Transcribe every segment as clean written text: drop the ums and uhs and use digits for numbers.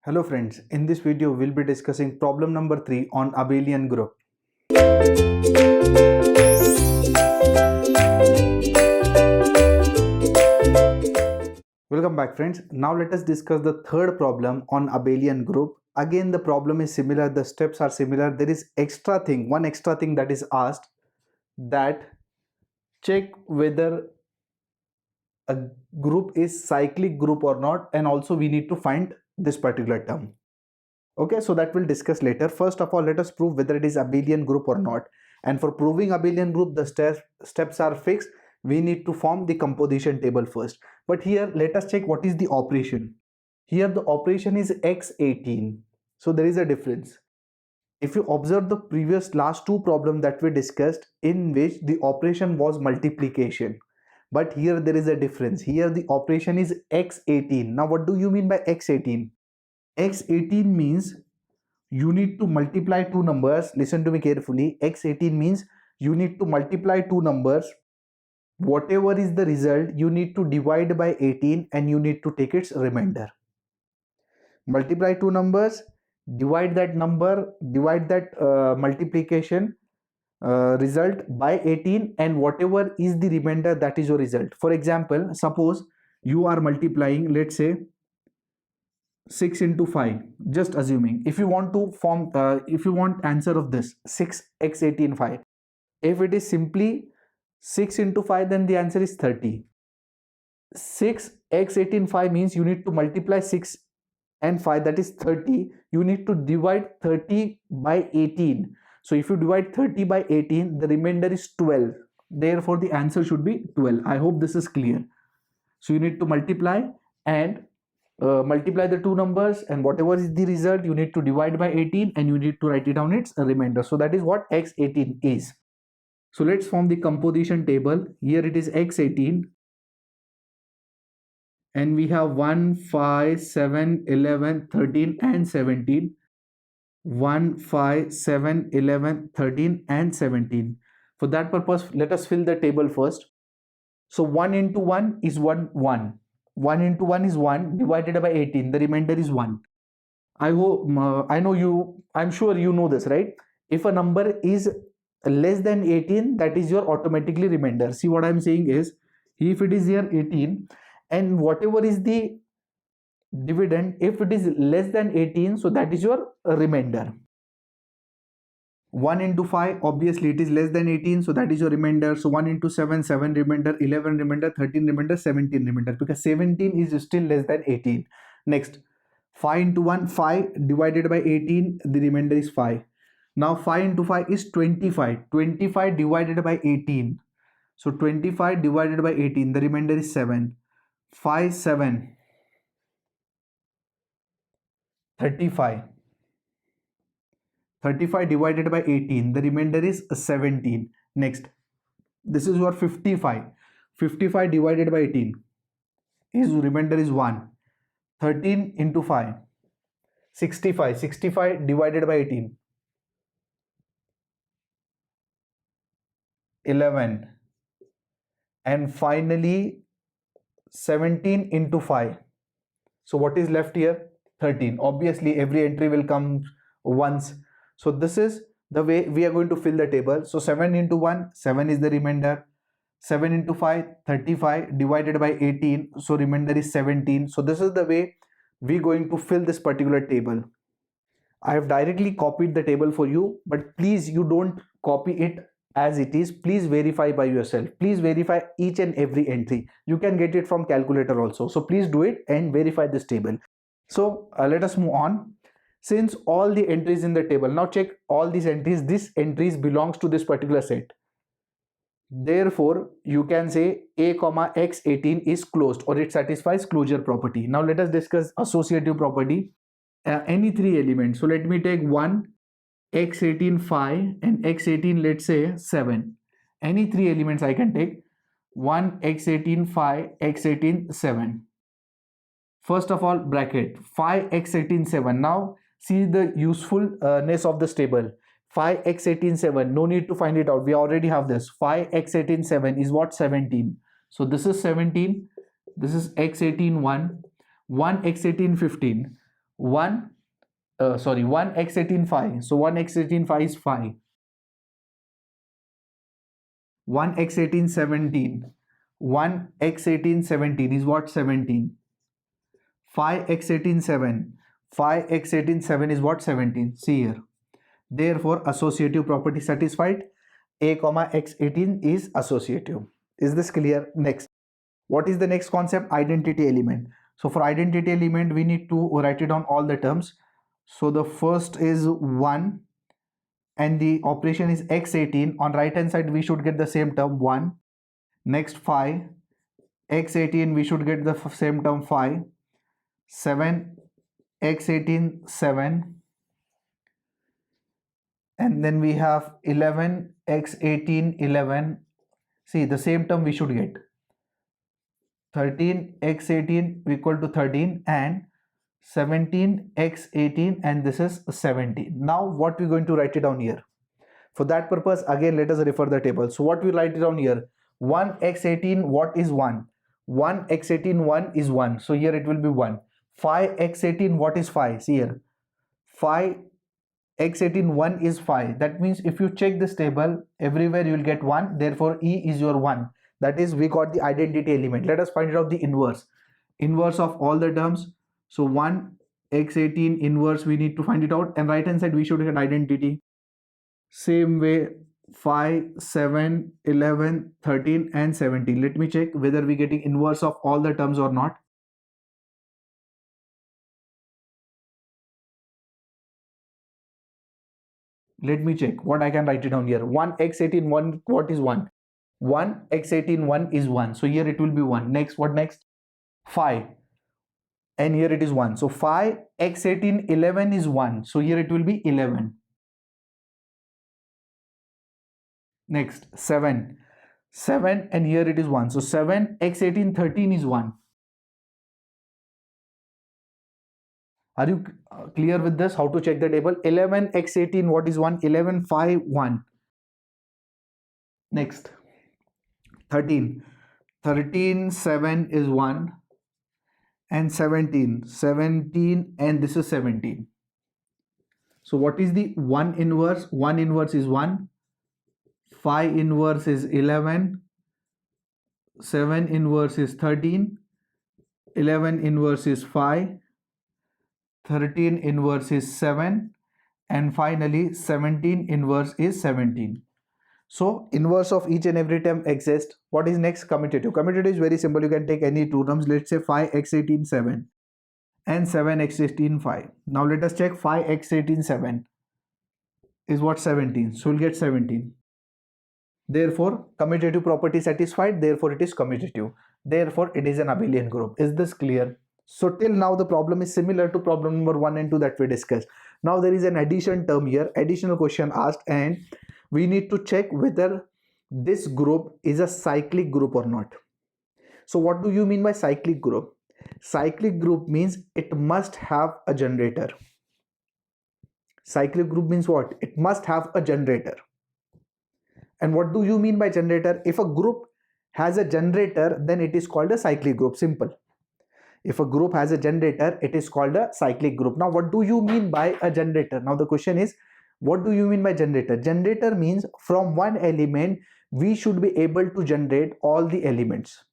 Hello friends, in this video we'll be discussing problem number 3 on abelian group. Welcome back friends. Now let us discuss the third problem on abelian group. Again the problem is similar, the steps are similar. There is one extra thing that is asked, that check whether a group is cyclic group or not, and also we need to find this particular term. Okay, so that we'll discuss later. First of all, let us prove whether it is abelian group or not. And for proving abelian group, the steps are fixed. We need to form the composition table first. But here, let us check what is the operation. Here, the operation is x18. So there is a difference. If you observe the previous last two problems that we discussed, in which the operation was multiplication. But here there is a difference. Here the operation is x18. Now what do you mean by x18? x18 means you need to multiply two numbers. Listen to me carefully. x18 means you need to multiply two numbers. Whatever is the result, you need to divide by 18 and you need to take its remainder. Multiply two numbers, divide that multiplication result by 18, and whatever is the remainder, that is your result. For example, suppose you are multiplying, let's say 6 into 5, just assuming. If you want to form if you want answer of this 6x18 5, if it is simply 6 into 5, then the answer is 30. 6x18 5 means you need to multiply 6 and 5, that is 30. You need to divide 30 by 18. So if you divide 30 by 18, the remainder is 12. Therefore the answer should be 12. I hope this is clear. So you need to multiply and multiply the two numbers, and whatever is the result, you need to divide by 18 and you need to write it down its remainder. So that is what x18 is. So let's form the composition table. Here it is x18, and we have 1, 5, 7, 11, 13 and 17. 1, 5, 7, 11, 13 and 17. For that purpose, let us fill the table first. So 1 into 1 is 1. 1 into 1 is 1 divided by 18. The remainder is 1. I'm sure you know this, right? If a number is less than 18, that is your automatically remainder. See what I'm saying is, if it is here 18 and whatever is the dividend, if it is less than 18, so that is your remainder. 1 into 5, obviously it is less than 18, so that is your remainder. So 1 into 7, 7 remainder, 11 remainder, 13 remainder, 17 remainder, because 17 is still less than 18. Next, 5 into 1, 5 divided by 18, the remainder is 5. Now 5 into 5 is 25. 25 divided by 18. So 25 divided by 18, the remainder is 7. 5, 7. 35. 35 divided by 18, the remainder is 17. Next, this is your 55. 55 divided by 18, his remainder is 1. 13 into 5, 65. 65 divided by 18, 11. And finally 17 into 5. So what is left here? 13. Obviously every entry will come once. So this is the way we are going to fill the table. So 7 into 1, 7 is the remainder. 7 into 5, 35 divided by 18. So remainder is 17. So this is the way we are going to fill this particular table. I have directly copied the table for you, but please, you don't copy it as it is. Please verify by yourself. Please verify each and every entry. You can get it from calculator also. So please do it and verify this table. So let us move on. Since all the entries in the table, now check all these entries. This entries belongs to this particular set. Therefore, you can say a comma x18 is closed, or it satisfies closure property. Now let us discuss associative property. Any three elements. So let me take 1, x18 5 and x18, let's say 7. Any three elements I can take. 1, x18 5, x18 7. First of all, bracket 5 x18 7. Now see the usefulness of this table. 5 x18 7, no need to find it out, we already have this. 5 x18 7 is what? 17. So this is 17. This is x18 1. 1 x18 15. 1x18 5. So 1x18 5 is 5. 1x18 17. 1x18 17 is what? 17. 5x18 7. 5x18 7 is what? 17. See here. Therefore, associative property satisfied. A comma x18 is associative. Is this clear? Next. What is the next concept? Identity element. So for identity element, we need to write it down all the terms. So the first is 1 and the operation is x18. On right hand side, we should get the same term 1. Next 5. x18, we should get the same term 5. 7. x18 7. And then we have 11 x18 11. See, the same term we should get. 13 x18 equal to 13 and 17 x18, and this is 17. Now what we're going to write it down here? For that purpose, again let us refer the table. So what we write it down here? 1x18, what is 1? 1x18 1 is 1. So here it will be 1. 5x18, what is 5? See here. 5x18 1 is 5. That means if you check this table, everywhere you will get 1. Therefore E is your 1. That is, we got the identity element. Let us find out the inverse. Inverse of all the terms. So 1x18 inverse, we need to find it out. And right hand side we should get identity. Same way 5, 7, 11, 13 and 17. Let me check whether we getting inverse of all the terms or not. Let me check what I can write it down here. 1x18 1, what is 1? 1x18 1 is 1. So here it will be 1. Next, what next? 5. And here it is 1. So 5x18 11 is 1. So here it will be 11. Next 7. 7 and here it is 1. So 7x18 13 is 1. Are you clear with this? How to check the table? 11x18, what is 1? 11 5 1. Next 13. 13 7 is 1. And 17 and this is 17. So what is the 1 inverse? 1 inverse is 1. 5 inverse is 11. 7 inverse is 13. 11 inverse is 5. 13 inverse is 7. And finally 17 inverse is 17. So inverse of each and every term exists. What is next? Commutative. Commutative is very simple. You can take any two terms. Let's say 5x18 7 and 7x18 5. Now let us check 5x18 7 is what? 17. So we'll get 17. Therefore commutative property satisfied. Therefore it is commutative. Therefore it is an abelian group. Is this clear? So till now the problem is similar to problem number 1 and 2 that we discussed. Now there is an addition term here. Additional question asked, and we need to check whether this group is a cyclic group or not. So what do you mean by cyclic group? Cyclic group means it must have a generator. Cyclic group means what? It must have a generator. And what do you mean by generator? If a group has a generator, then it is called a cyclic group. Simple. If a group has a generator, it is called a cyclic group. Now what do you mean by a generator? Now the question is, what do you mean by generator? Generator means from one element we should be able to generate all the elements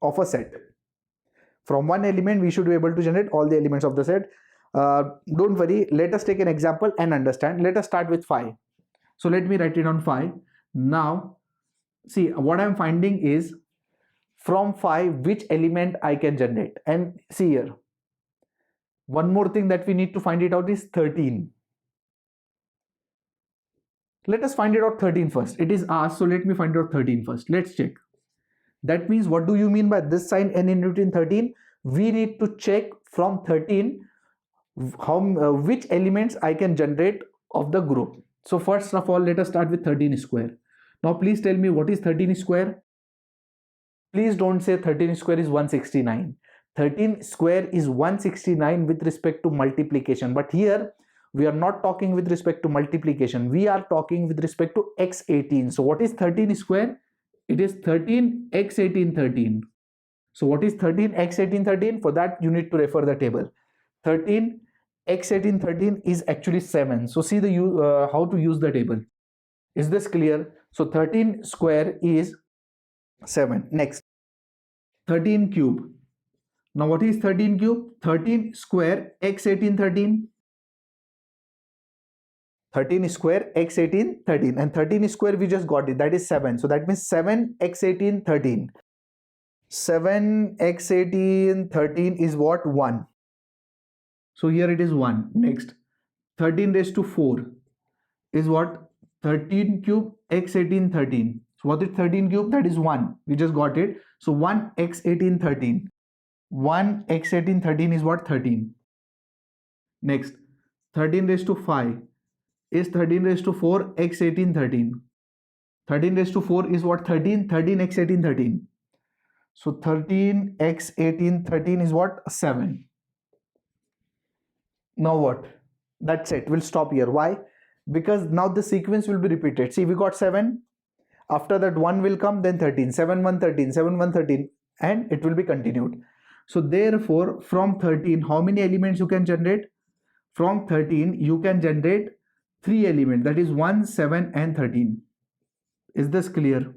of a set. From one element we should be able to generate all the elements of the set. Don't worry, let us take an example and understand. Let us start with 5. So let me write it on 5. Now see, what I'm finding is from 5 which element I can generate. And see here, one more thing that we need to find it out is 13. Let us find it out 13 first. It is asked, so let me find out 13 first. Let's check. That means, what do you mean by this sign n in between 13? We need to check from 13 which elements I can generate of the group. So first of all, let us start with 13 square. Now please tell me, what is 13 square? Please don't say 13 square is 169. 13 square is 169 with respect to multiplication. But here we are not talking with respect to multiplication. We are talking with respect to x18. So what is 13 square? It is 13 x18 13. So what is 13 x18 13? For that you need to refer the table. 13 x18 13 is actually 7. So see the how to use the table. Is this clear? So 13 square is 7. Next, 13 cube. Now what is 13 cube? 13 square x18 13. 13 square x18 13, and 13 square we just got it, that is 7. So that means 7 x18 13. 7 x18 13 is what? 1. So here it is 1. Next, 13 raised to 4 is what? 13 cube x18 13. So what is 13 cube? That is 1. We just got it. So 1 x18 13. 1 x18 13 is what? 13. Next, 13 raised to 5 is 13 raised to 4 x18 13. 13 raised to 4 is what? 13. 13 x18 13. So 13 x18 13 is what? 7. Now what? That's it. We'll stop here. Why? Because now the sequence will be repeated. See, we got 7. After that 1 will come, then 13. 7 1 13, 7 1 13, and it will be continued. So therefore, from 13, how many elements you can generate? From 13, you can generate 3 elements, that is 1, 7 and 13. Is this clear?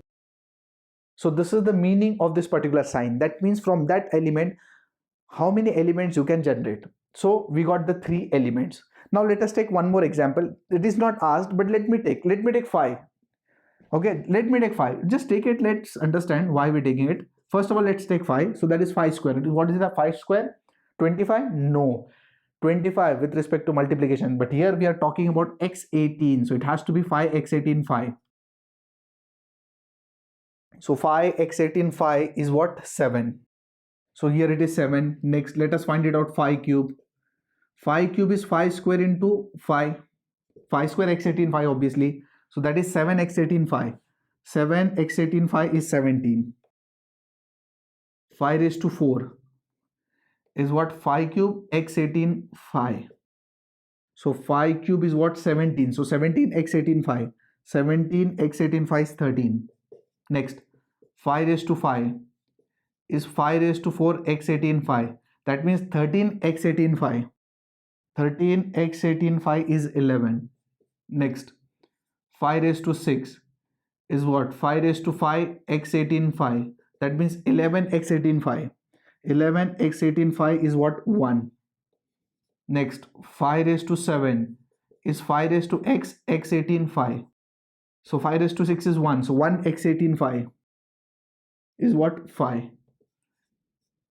So this is the meaning of this particular sign. That means from that element, how many elements you can generate. So we got the 3 elements. Now let us take one more example. It is not asked, but let me take 5. Okay, let me take 5. Just take it. Let's understand why we're taking it. First of all, let's take 5. So that is 5 square. What is the 5 square? 25? No. 25 with respect to multiplication. But here we are talking about x18. So it has to be 5 x18 5. So 5 x18 5 is what? 7. So here it is 7. Next, let us find it out. 5 cube. 5 cube is 5 square into 5. 5 square x18 5 obviously. So that is 7 x18 5. 7 x18 5 is 17. 5 raised to 4 is what? 5 cube x18 5. So 5 cube is what? 17. So 17 x18 5. 17 x18 5 is 13. Next, 5 raised to 5 is 5 raised to 4 x18 5. That means 13 x18 5. 13 x18 5 is 11. Next, 5 raised to 6 is what? 5 raised to 5 x18 5. That means 11 x18 5. 11 x18 5 is what? 1. Next, 5 raised to 7 is 5 raised to x18 5. So 5 raised to 6 is 1. So 1 x18 5 is what? 5.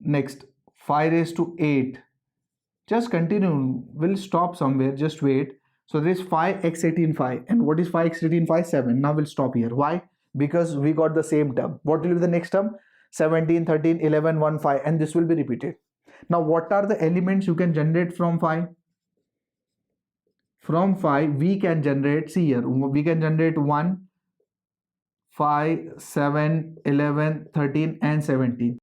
Next, 5 raised to 8. Just continue. We'll stop somewhere. Just wait. So there is 5 x18 5. And what is 5 x18 5? 7. Now we'll stop here. Why? Because we got the same term. What will be the next term? 17, 13, 11, 1, 5. And this will be repeated. Now what are the elements you can generate from 5? From 5 we can generate, see here, we can generate 1, 5, 7, 11, 13 and 17.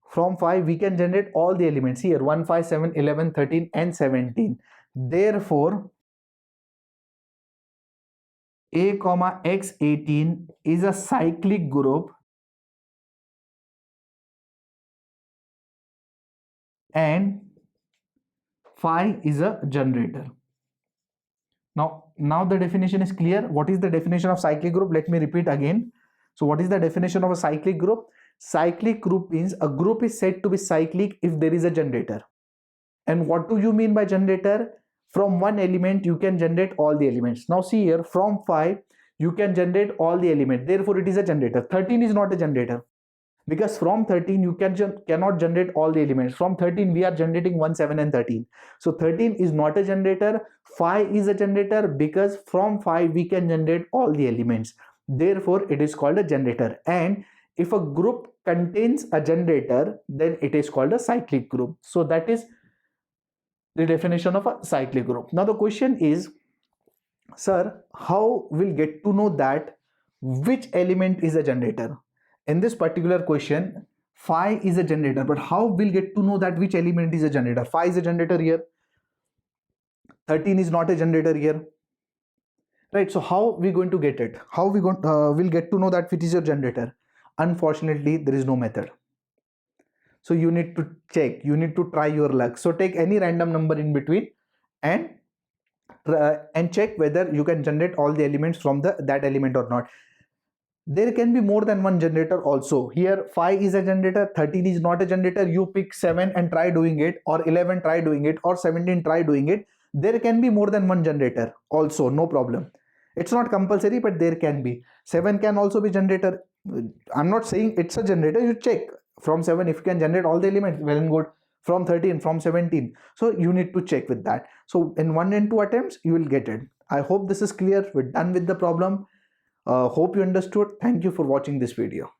From 5 we can generate all the elements here, 1, 5, 7, 11, 13 and 17. Therefore, A, x18 is a cyclic group and phi is a generator. Now the definition is clear. What is the definition of cyclic group? Let me repeat again. So what is the definition of a cyclic group? Cyclic group means a group is said to be cyclic if there is a generator. And what do you mean by generator? From one element you can generate all the elements. Now see here, from 5 you can generate all the elements. Therefore it is a generator. 13 is not a generator, because from 13 you cannot generate all the elements. From 13 we are generating 1, 7 and 13. So 13 is not a generator. 5 is a generator because from 5 we can generate all the elements. Therefore it is called a generator. And if a group contains a generator, then it is called a cyclic group. So that is the definition of a cyclic group. Now the question is, sir, how we'll get to know that which element is a generator? In this particular question, phi is a generator, but how we'll get to know that which element is a generator? Phi is a generator here. 13 is not a generator here. Right, so how we going to get it? How we will get to know that which is your generator? Unfortunately, there is no method. So you need to check, you need to try your luck. So take any random number in between. and check whether you can generate all the elements from that element or not. There can be more than one generator also. Here 5 is a generator, 13 is not a generator. You pick 7 and try doing it, or 11 try doing it, or 17 try doing it. There can be more than one generator also, no problem. It's not compulsory, but there can be. 7 can also be generator. I'm not saying it's a generator. You check from 7 if you can generate all the elements, well and good. From 13, from 17, so you need to check with that. So in 1 and 2 attempts you will get it. I hope this is clear. We're done with the problem. Hope you understood. Thank you for watching this video.